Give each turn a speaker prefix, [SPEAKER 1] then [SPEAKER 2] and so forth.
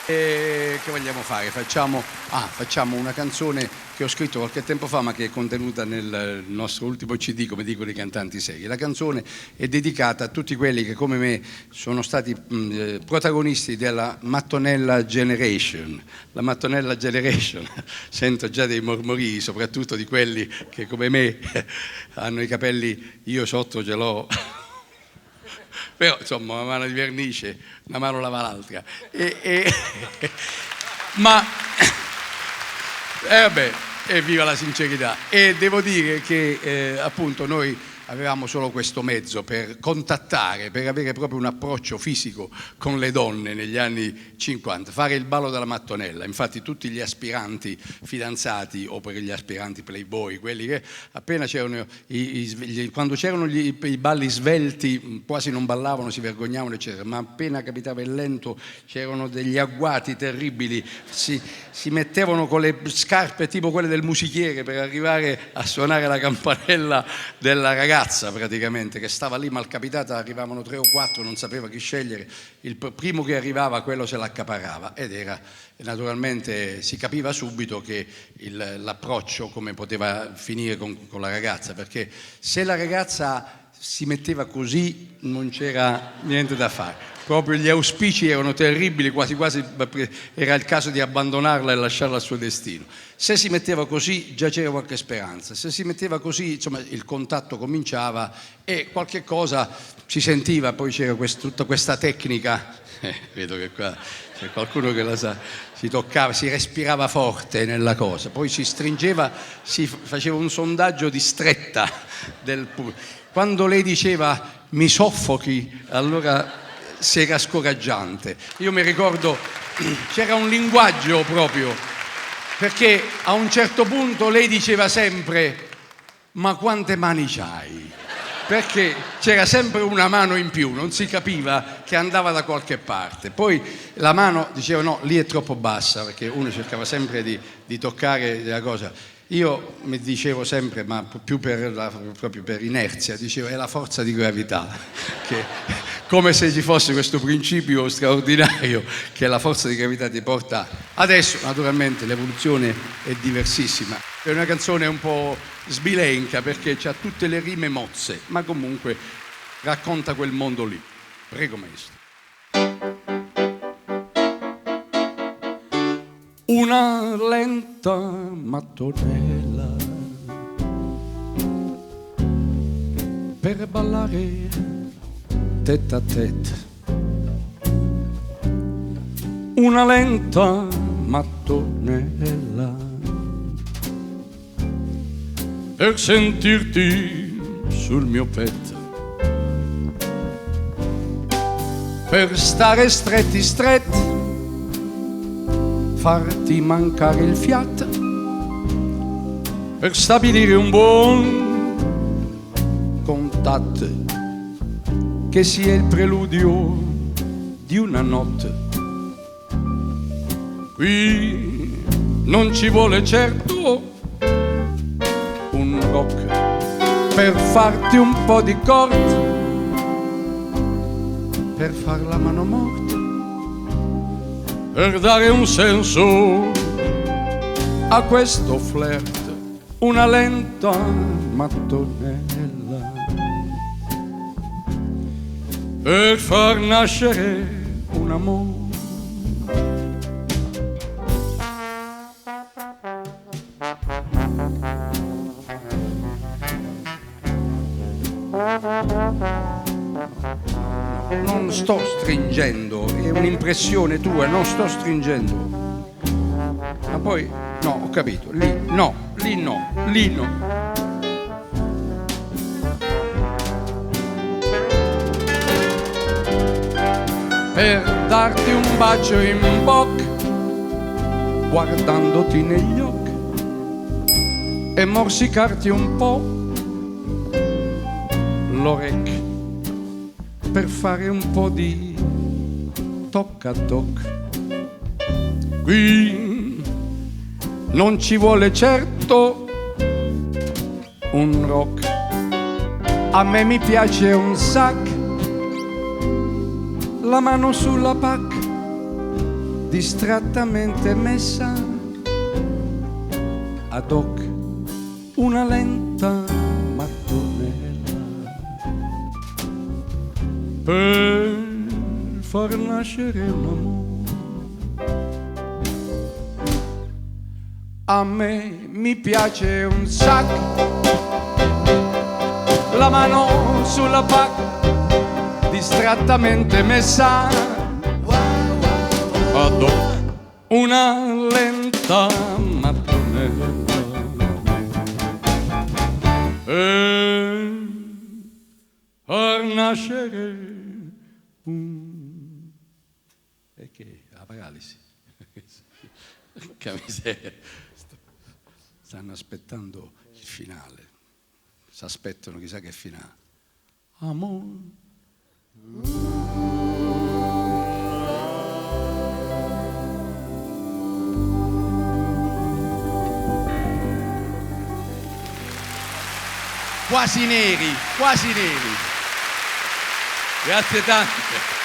[SPEAKER 1] Che vogliamo fare? Facciamo una canzone che ho scritto qualche tempo fa, ma che è contenuta nel nostro ultimo CD, come dicono i cantanti seri. La canzone è dedicata a tutti quelli che, come me, sono stati protagonisti della Mattonella Generation. La Mattonella Generation, sento già dei mormorii, soprattutto di quelli che, come me, hanno i capelli, io sotto ce l'ho. Però insomma una mano di vernice, una mano lava l'altra. Ma vabbè, evviva la sincerità. E devo dire che appunto noi avevamo solo questo mezzo per contattare, per avere proprio un approccio fisico con le donne negli anni 50, fare il ballo della mattonella. Infatti tutti gli aspiranti fidanzati, o per gli aspiranti playboy, quelli che appena c'erano quando c'erano i balli svelti quasi non ballavano, si vergognavano eccetera, ma appena capitava il lento c'erano degli agguati terribili, si mettevano con le scarpe tipo quelle del musichiere per arrivare a suonare la campanella della ragazza praticamente, che stava lì malcapitata, arrivavano 3 o 4, non sapeva chi scegliere, il primo che arrivava quello se l'accaparrava, ed era naturalmente, si capiva subito che l'approccio come poteva finire con la ragazza, perché se la ragazza si metteva così non c'era niente da fare. Proprio gli auspici erano terribili, quasi quasi era il caso di abbandonarla e lasciarla al suo destino. Se si metteva così già c'era qualche speranza, se si metteva così insomma il contatto cominciava e qualche cosa si sentiva, poi c'era tutta questa tecnica, vedo che qua c'è qualcuno che la sa, si toccava, si respirava forte nella cosa, poi si stringeva, si faceva un sondaggio di stretta del pubblico. Quando lei diceva mi soffochi, allora si era scoraggiante. Io mi ricordo c'era un linguaggio proprio, perché a un certo punto lei diceva sempre ma quante mani c'hai? Perché c'era sempre una mano in più, non si capiva che andava da qualche parte. Poi la mano diceva no, lì è troppo bassa, perché uno cercava sempre di toccare la cosa. Io mi dicevo sempre, ma più proprio per inerzia, dicevo è la forza di gravità, che, come se ci fosse questo principio straordinario che la forza di gravità ti porta. Adesso naturalmente l'evoluzione è diversissima, è una canzone un po' sbilenca perché ha tutte le rime mozze, ma comunque racconta quel mondo lì. Prego maestro. Una lenta mattonella per ballare tête à tête. Una lenta mattonella per sentirti sul mio petto, per stare stretti stretti, farti mancare il fiato, per stabilire un buon contatto che sia il preludio di una notte. Qui non ci vuole certo un rock per farti un po' di corte, per far la mano morta, per dare un senso a questo flirt, una lenta mattonella per far nascere un amore. Non sto stringendo, è un'impressione tua, non sto stringendo. Ma poi, no, ho capito, lì no, lì no, lì no. Per darti un bacio in bocca, guardandoti negli occhi, e morsicarti un po' l'orecchio, per fare un po' di tocca a tocca. Qui non ci vuole certo un rock, a me mi piace un sac, la mano sulla pacca, distrattamente messa ad hoc una lenta mattonella per far nascere un amore. A me mi piace un sacco, la mano sulla pacca distrattamente messa ad hoc una lenta mattonella e far nascere un... E che? La paralisi. Che miseria. Stanno aspettando il finale. Si aspettano chissà che finale. Amore. Quasi neri, quasi neri. Grazie tante.